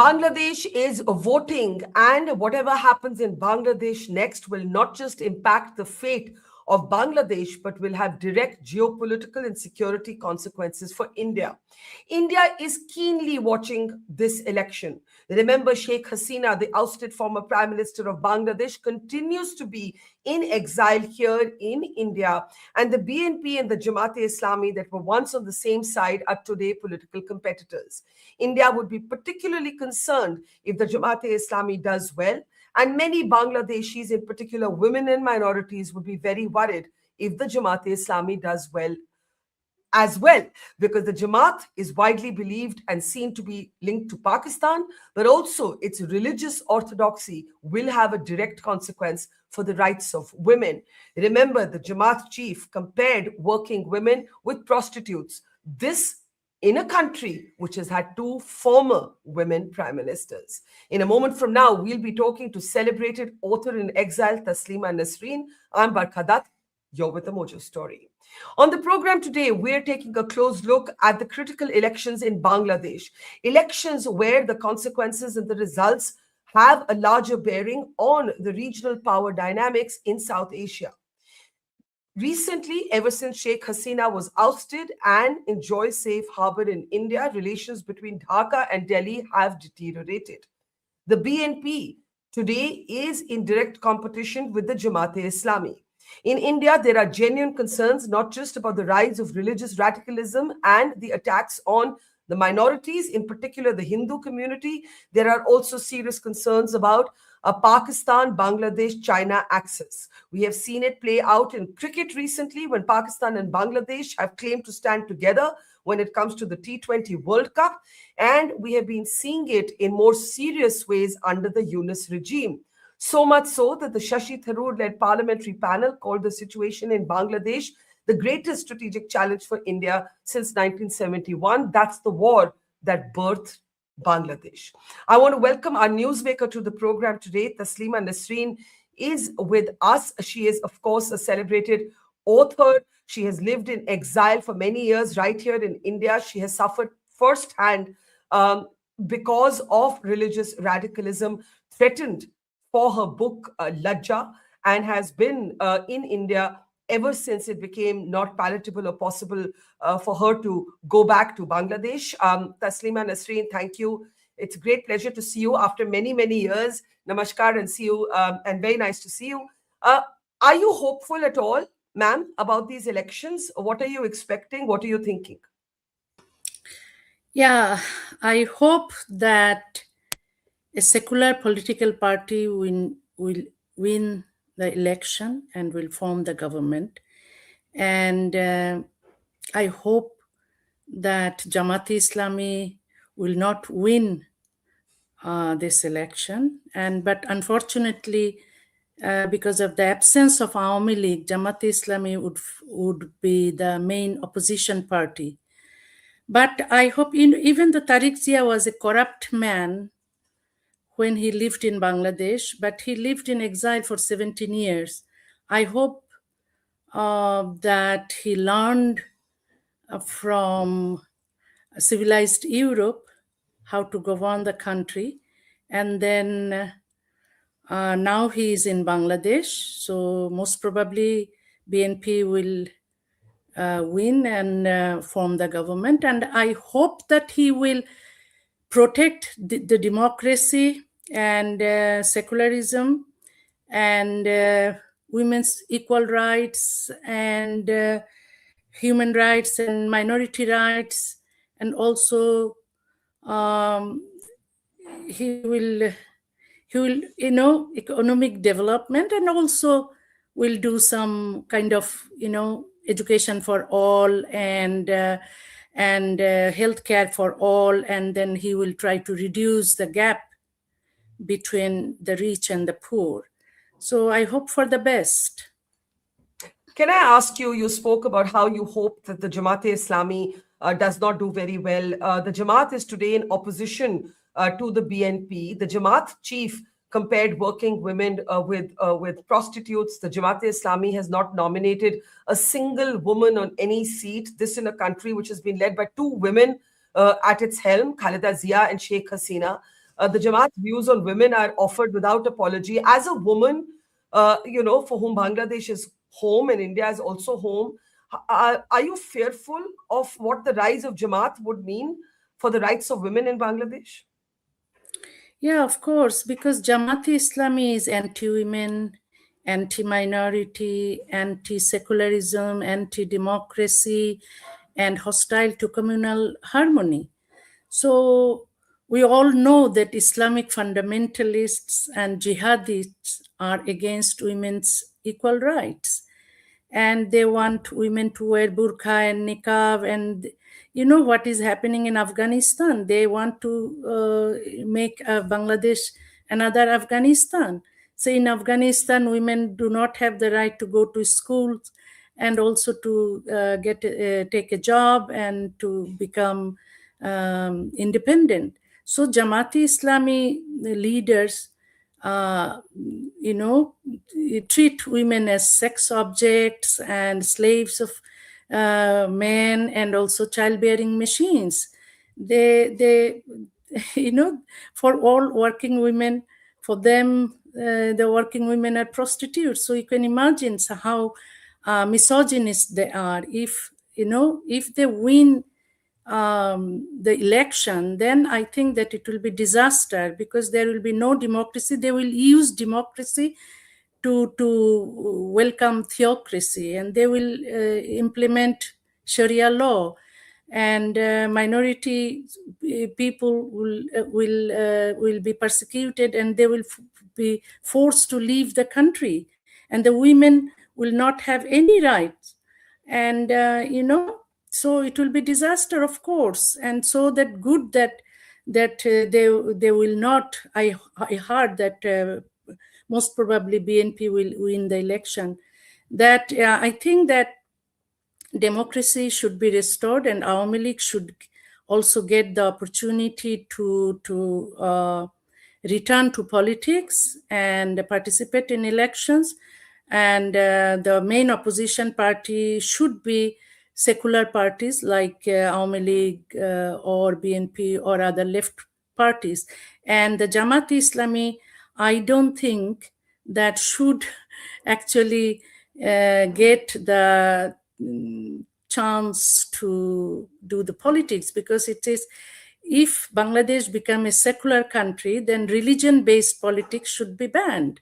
Bangladesh is voting, and whatever happens in Bangladesh next will not just impact the fate of Bangladesh, but will have direct geopolitical and security consequences for India. India is keenly watching this election. Remember, Sheikh Hasina, the ousted former Prime Minister of Bangladesh, continues to be in exile here in India, and the BNP and the Jamaat-e-Islami that were once on the same side are today political competitors. India would be particularly concerned if the Jamaat-e-Islami does well, and many Bangladeshis, in particular women and minorities, would be very worried if the Jamaat-e-Islami does well as well, because the Jamaat is widely believed and seen to be linked to Pakistan, but also its religious orthodoxy will have a direct consequence for the rights of women. Remember, the Jamaat chief compared working women with prostitutes. This in a country which has had two former women prime ministers. In a moment from now, we'll be talking to celebrated author in exile Taslima Nasrin. I'm Barkha Dutt. You're with the Mojo story. On the program today, we're taking a close look at the critical elections in Bangladesh. Elections where the consequences and the results have a larger bearing on the regional power dynamics in South Asia. Recently, ever since Sheikh Hasina was ousted and enjoys safe harbor in India, relations between Dhaka and Delhi have deteriorated. The BNP today is in direct competition with the Jamaat-e-Islami. In India, there are genuine concerns not just about the rise of religious radicalism and the attacks on the minorities, in particular the Hindu community. There are also serious concerns about a Pakistan-Bangladesh-China axis. We have seen it play out in cricket recently when Pakistan and Bangladesh have claimed to stand together when it comes to the T20 World Cup. And we have been seeing it in more serious ways under the Yunus regime. So much so that the Shashi Tharoor-led parliamentary panel called the situation in Bangladesh the greatest strategic challenge for India since 1971. That's the war that birthed Bangladesh. I want to welcome our newsmaker to the program today. Taslima Nasrin is with us. She is, of course, a celebrated author. She has lived in exile for many years right here in India. She has suffered firsthand because of religious radicalism, threatened for her book Lajja, and has been in India ever since it became not palatable or possible for her to go back to Bangladesh. Taslima Nasrin, thank you. It's a great pleasure to see you after many, many years. Namaskar and see you, and very nice to see you. Are you hopeful at all, ma'am, about these elections? What are you expecting? What are you thinking? Yeah, I hope that a secular political party will win the election and will form the government. And I hope that Jamaat-e-Islami will not win this election. But unfortunately, because of the absence of Awami League, Jamaat-e-Islami would be the main opposition party. But I hope even though Tariq Zia was a corrupt man when he lived in Bangladesh, but he lived in exile for 17 years. I hope that he learned from civilized Europe how to govern the country. And then now he is in Bangladesh. So most probably BNP will win and form the government. And I hope that he will protect the democracy and secularism and women's equal rights and human rights and minority rights. And also he will, economic development, and also will do some kind of, education for all and healthcare for all. And then he will try to reduce the gap between the rich and the poor. So I hope for the best. Can I ask you, you spoke about how you hope that the Jamaat-e-Islami does not do very well. The Jamaat is today in opposition to the BNP. The Jamaat chief compared working women with prostitutes. The Jamaat-e-Islami has not nominated a single woman on any seat. This in a country which has been led by two women at its helm, Khaleda Zia and Sheikh Hasina. The Jamaat's views on women are offered without apology. As a woman, for whom Bangladesh is home and India is also home, are you fearful of what the rise of Jamaat would mean for the rights of women in Bangladesh? Yeah, of course, because Jamaat-e-Islami is anti-women, anti-minority, anti-secularism, anti-democracy, and hostile to communal harmony. So we all know that Islamic fundamentalists and jihadists are against women's equal rights, and they want women to wear burqa and niqab. And you know what is happening in Afghanistan? They want to make Bangladesh another Afghanistan. So in Afghanistan, women do not have the right to go to schools and also to take a job and to become independent. So Jamaat-e-Islami leaders you know, treat women as sex objects and slaves of men, and also childbearing machines. They, you know, for all working women, for them, the working women are prostitutes. So you can imagine how misogynist they are. If if they win the election, then I think that it will be disaster, because there will be no democracy. They will use democracy to welcome theocracy, and they will implement Sharia law, and minority people will be persecuted, and they will be forced to leave the country, and the women will not have any rights. And so it will be disaster, of course. And so that good that they will not. I heard that most probably BNP will win the election. That I think that democracy should be restored, and Awami League should also get the opportunity to return to politics and participate in elections. And the main opposition party should be secular parties like Awami League or BNP or other left parties. And the Jamaat-e-Islami, I don't think that should actually get the chance to do the politics, because it is, if Bangladesh become a secular country, then religion-based politics should be banned.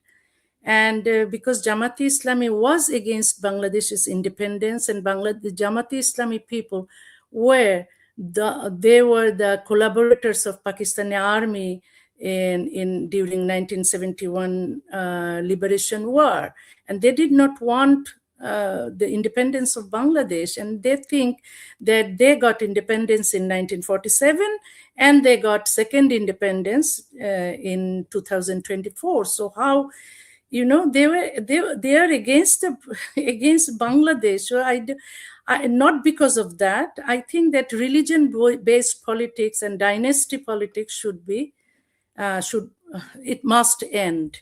And because Jamaat-e-Islami was against Bangladesh's independence, and the Jamaat-e-Islami people they were the collaborators of Pakistani army in during 1971 liberation war, and they did not want the independence of Bangladesh, and they think that they got independence in 1947 and they got second independence in 2024. So how, they are against against Bangladesh. So not because of that. I think that religion-based politics and dynasty politics it must end.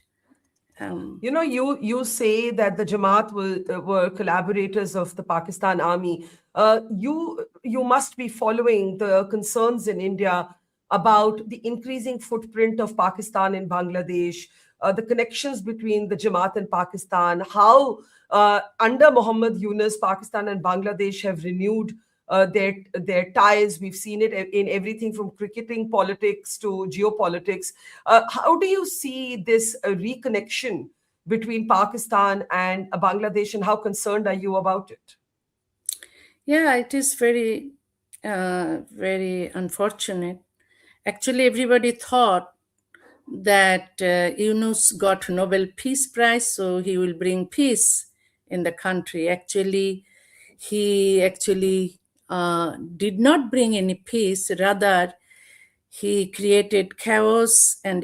You say that the Jamaat were collaborators of the Pakistan army. You must be following the concerns in India about the increasing footprint of Pakistan in Bangladesh, the connections between the Jamaat and Pakistan, how under Muhammad Yunus, Pakistan and Bangladesh have renewed their ties. We've seen it in everything from cricketing politics to geopolitics. How do you see this reconnection between Pakistan and Bangladesh, and how concerned are you about it? Yeah, it is very, very unfortunate. Actually, everybody thought that Yunus got Nobel Peace Prize, so he will bring peace in the country. Actually, he did not bring any peace. Rather, he created chaos, and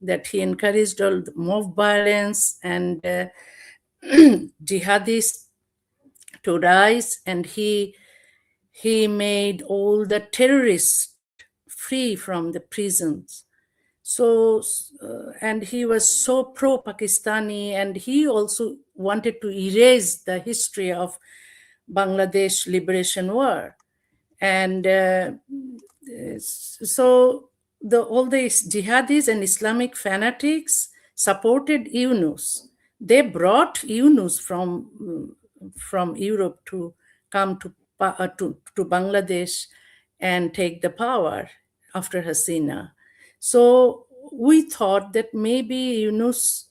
that he encouraged all the mob violence and jihadists to rise, and he made all the terrorists free from the prisons. So, and he was so pro-Pakistani, and he also wanted to erase the history of Bangladesh Liberation War. And so all these jihadis and Islamic fanatics supported Yunus. They brought Yunus from Europe to come to Bangladesh and take the power after Hasina. So we thought that maybe Yunus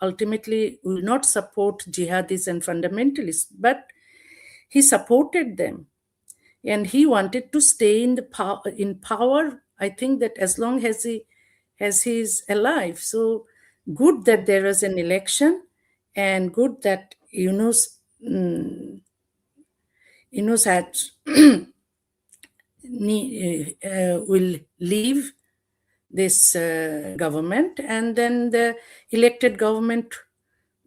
ultimately will not support jihadis and fundamentalists, but he supported them, and he wanted to stay in power. I think that as long as he is alive. So good that there was an election, and good that Yunus had will leave this government, and then the elected government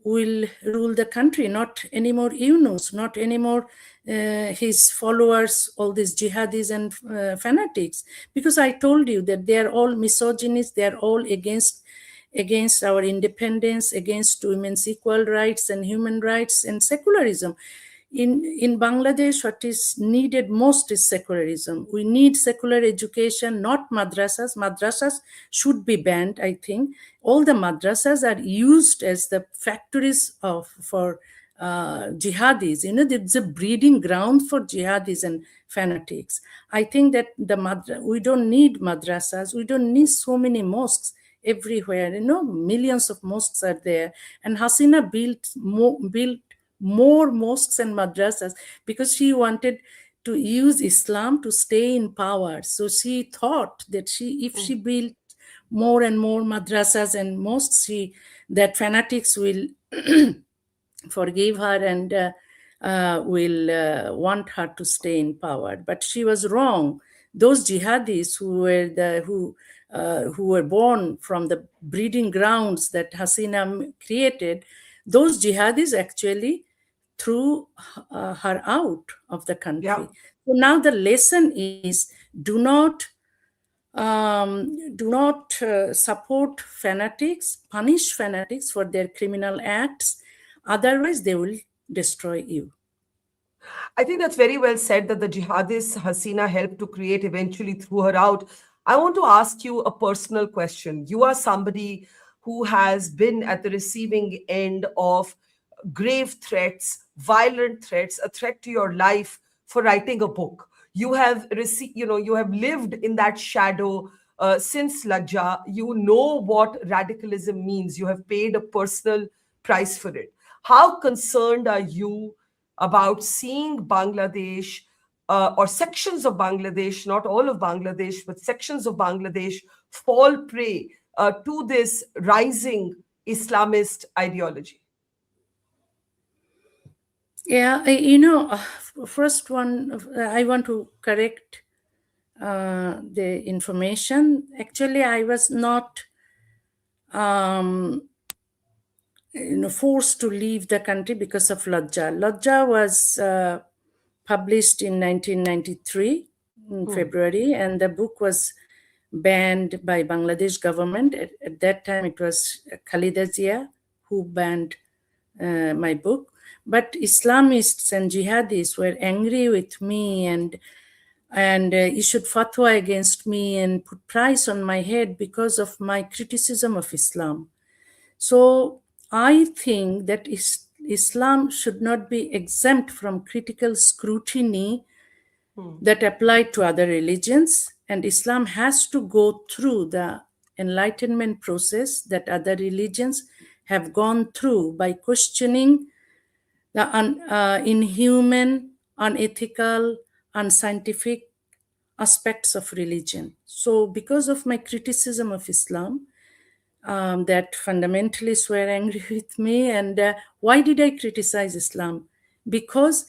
will rule the country, not anymore Yunus, not anymore his followers, all these jihadis and fanatics. Because I told you that they are all misogynists, they are all against our independence, against women's equal rights and human rights and secularism. In Bangladesh, what is needed most is secularism. We need secular education, not madrasas. Madrasas should be banned, I think. All the madrasas are used as the factories for jihadis. It's a breeding ground for jihadis and fanatics. I think that we don't need madrasas. We don't need so many mosques everywhere. Millions of mosques are there. And Hasina built more mosques and madrasas because she wanted to use Islam to stay in power. So she thought that if she built more and more madrasas and mosques, that fanatics will forgive her and will want her to stay in power. But she was wrong. Those jihadis who were born from the breeding grounds that Hasina created, those jihadis actually threw her out of the country. Yeah. So now the lesson is do not support fanatics, punish fanatics for their criminal acts. Otherwise, they will destroy you. I think that's very well said that the jihadists Hasina helped to create eventually threw her out. I want to ask you a personal question. You are somebody who has been at the receiving end of grave threats, violent threats, a threat to your life for writing a book. You have received, you have lived in that shadow since Lajja. You know what radicalism means. You have paid a personal price for it. How concerned are you about seeing Bangladesh or sections of Bangladesh, not all of Bangladesh, but sections of Bangladesh fall prey to this rising Islamist ideology? Yeah, first one, I want to correct the information. Actually, I was not forced to leave the country because of Lajja. Lajja was published in 1993 in February, and the book was banned by Bangladesh government. At that time, it was Khalida Zia who banned my book. But Islamists and jihadis were angry with me and issued fatwa against me and put price on my head because of my criticism of Islam. So I think that Islam should not be exempt from critical scrutiny that apply to other religions, and Islam has to go through the enlightenment process that other religions have gone through by questioning the inhuman, unethical, unscientific aspects of religion. So because of my criticism of Islam, that fundamentalists were angry with me. And why did I criticize Islam? Because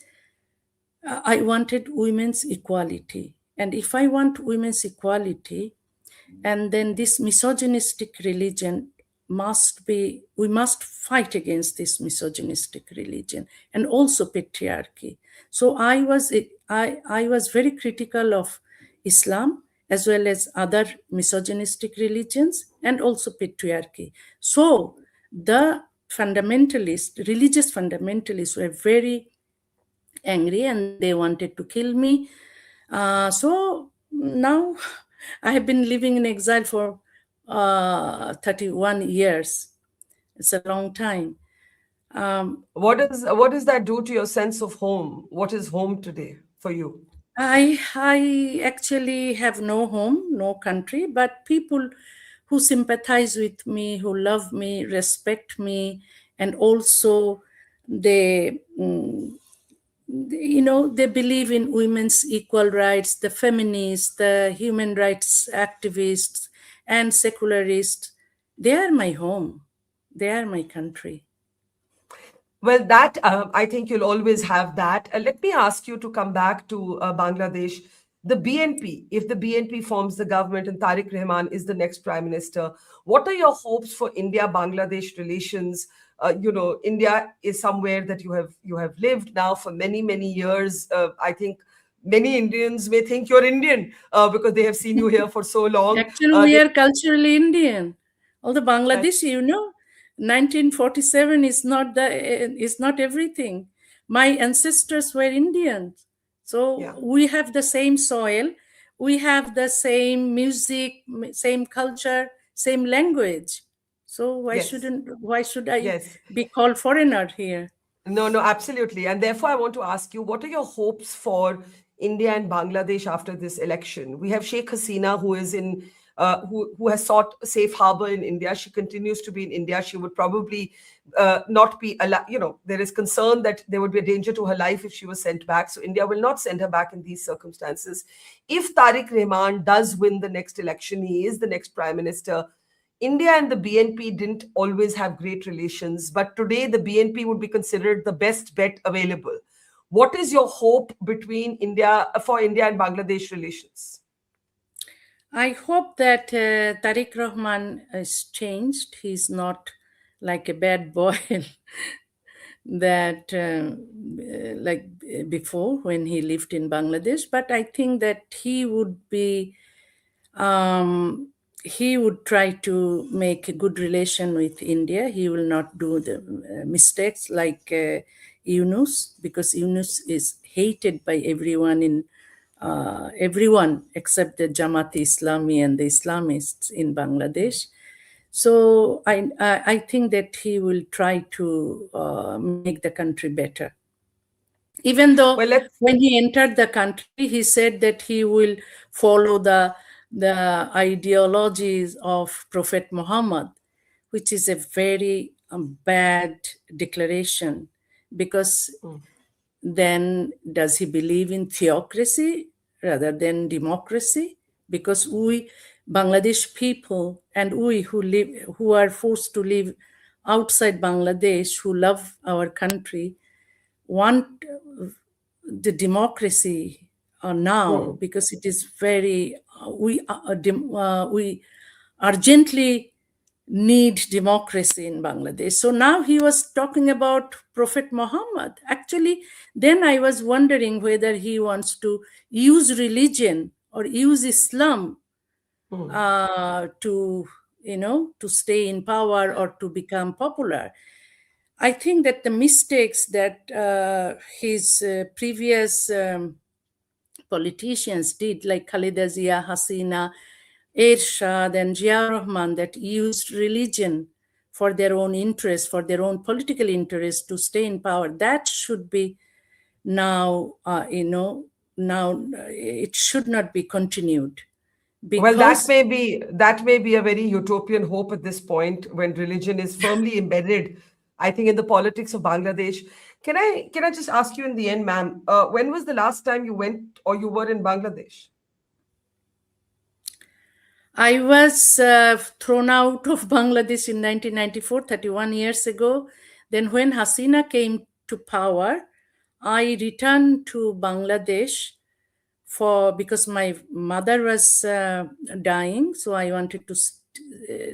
I wanted women's equality. And if I want women's equality, and then this misogynistic religion we must fight against this misogynistic religion and also patriarchy. So I was very critical of Islam as well as other misogynistic religions and also patriarchy. So the religious fundamentalists were very angry and they wanted to kill me. So now I have been living in exile for 31 years. It's a long time. What does that do to your sense of home? What is home today for you? I actually have no home, no country, but people who sympathize with me, who love me, respect me, and also they, they believe in women's equal rights, the feminists, the human rights activists, and secularists. They are my home. They are my country. Well, that I think you'll always have that. Let me ask you to come back to Bangladesh. The BNP, if the BNP forms the government and Tariq Rahman is the next prime minister, what are your hopes for India-Bangladesh relations? India is somewhere that you have lived now for many years. I think many Indians may think you're Indian because they have seen you here for so long. Actually, we They, are culturally Indian. Although uh, Bangladesh, 1947 is not everything. My ancestors were Indians, yeah, so we have the same soil, we have the same music, same culture, same language. So yes, why should I yes. be called foreigner here? No, no, absolutely. And therefore, I want to ask you, what are your hopes for India and Bangladesh after this election? We have Sheikh Hasina, who is who has sought safe harbor in India. She continues to be in India. She would probably not be allowed. There is concern that there would be a danger to her life if she was sent back. So India will not send her back in these circumstances. If Tariq Rahman does win the next election, he is the next prime minister. India and the BNP didn't always have great relations, but today the BNP would be considered the best bet available. What is your hope for India and Bangladesh relations? I hope that Tariq Rahman is changed. He's not like a bad boy that like before when he lived in Bangladesh. But I think that he would try to make a good relation with India. He will not do the mistakes like Yunus, because Yunus is hated by everyone except the Jamaat-e-Islami and the Islamists in Bangladesh. So I think that he will try to make the country better. Even though Well, let's when he entered the country, he said that he will follow the ideologies of Prophet Muhammad, which is a very bad declaration, because then does he believe in theocracy rather than democracy? Because we Bangladesh people and we who are forced to live outside Bangladesh, who love our country, want the democracy now, Mhm. because it is very we urgently need democracy in Bangladesh. So now he was talking about Prophet Muhammad. Actually, then I was wondering whether he wants to use religion or use Islam to stay in power or to become popular. I think that the mistakes that his previous politicians did, like Khaleda Zia, Hasina, Ershad, and Zia Rahman, that used religion for their own interest, for their own political interest to stay in power, that should be now, it should not be continued, Well, because that may be a very utopian hope at this point when religion is firmly embedded, I think, in the politics of Bangladesh. Can I just ask you in the end, ma'am, when was the last time you went or you were in Bangladesh? I was thrown out of Bangladesh in 1994, 31 years ago. Then when Hasina came to power, I returned to Bangladesh because my mother was dying, so I wanted to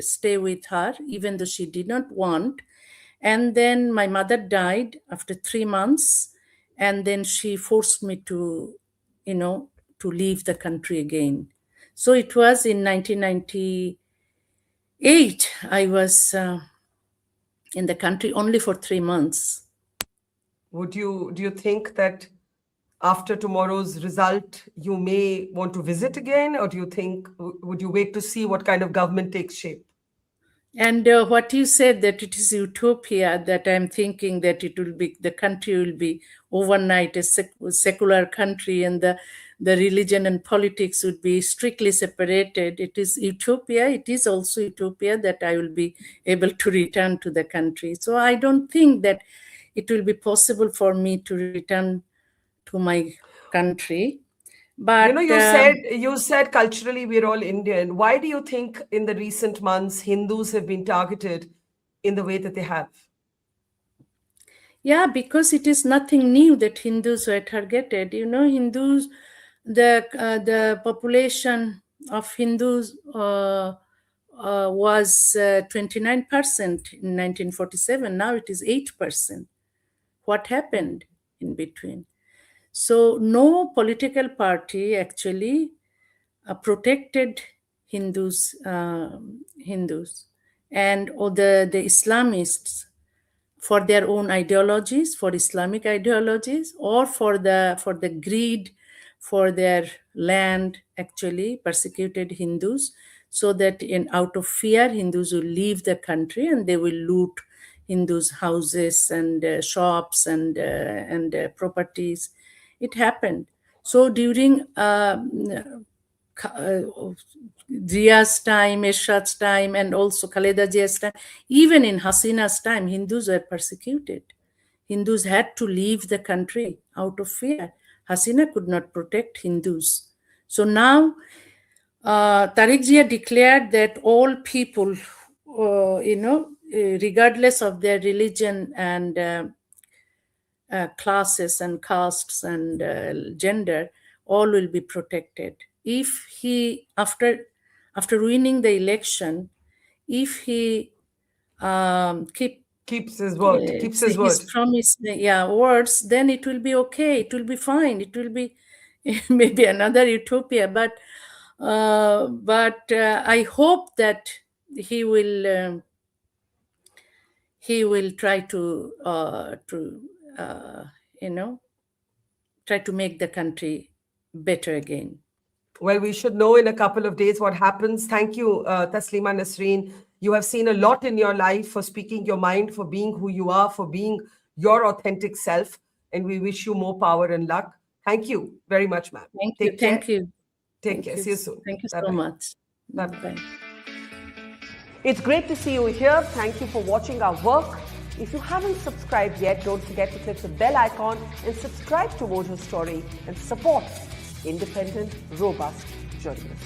stay with her, even though she did not want. And then my mother died after 3 months, and then she forced me to leave the country again. So it was in 1998. I was in the country only for 3 months. Do you think that after tomorrow's result, you may want to visit again, or do you think, would you wait to see what kind of government takes shape? And what you said, that it is utopia, that I'm thinking that it will be, the country will be overnight a secular country, and the religion and politics would be strictly separated. It is utopia. It is also utopia that I will be able to return to the country. So I don't think that it will be possible for me to return to my country. But you said culturally we're all Indian. Why do you think in the recent months Hindus have been targeted in the way that they have? yeah, because it is nothing new that Hindus were targeted. Hindus, the population of Hindus was 29% in 1947. Now it is 8%. What happened in between? So no political party actually protected Hindus, and the Islamists for their own ideologies, for Islamic ideologies, or for the greed for their land, actually persecuted Hindus, so that out of fear, Hindus will leave the country and they will loot Hindus' houses and shops and properties. It happened. So during Zia's time, Ershad's time, and also Khaleda Zia's time, even in Hasina's time, Hindus were persecuted. Hindus had to leave the country out of fear. Hasina could not protect Hindus. So now, Tariq Zia declared that all people, regardless of their religion and classes and castes and gender, all will be protected. If he, after winning the election, if he keeps his word, his promise, words, then it will be okay. It will be fine. It will be maybe another utopia, but I hope that he will try to try to make the country better again. Well, we should know in a couple of days what happens. Thank you, Taslima Nasrin. You have seen a lot in your life, for speaking your mind, for being who you are, for being your authentic self. And we wish you more power and luck. Thank you very much, ma'am. Thank you. Take care. See you soon. Thank you so much. Bye-bye. It's great to see you here. Thank you for watching our work. If you haven't subscribed yet, don't forget to click the bell icon and subscribe to Mojo Story and support independent, robust journalism.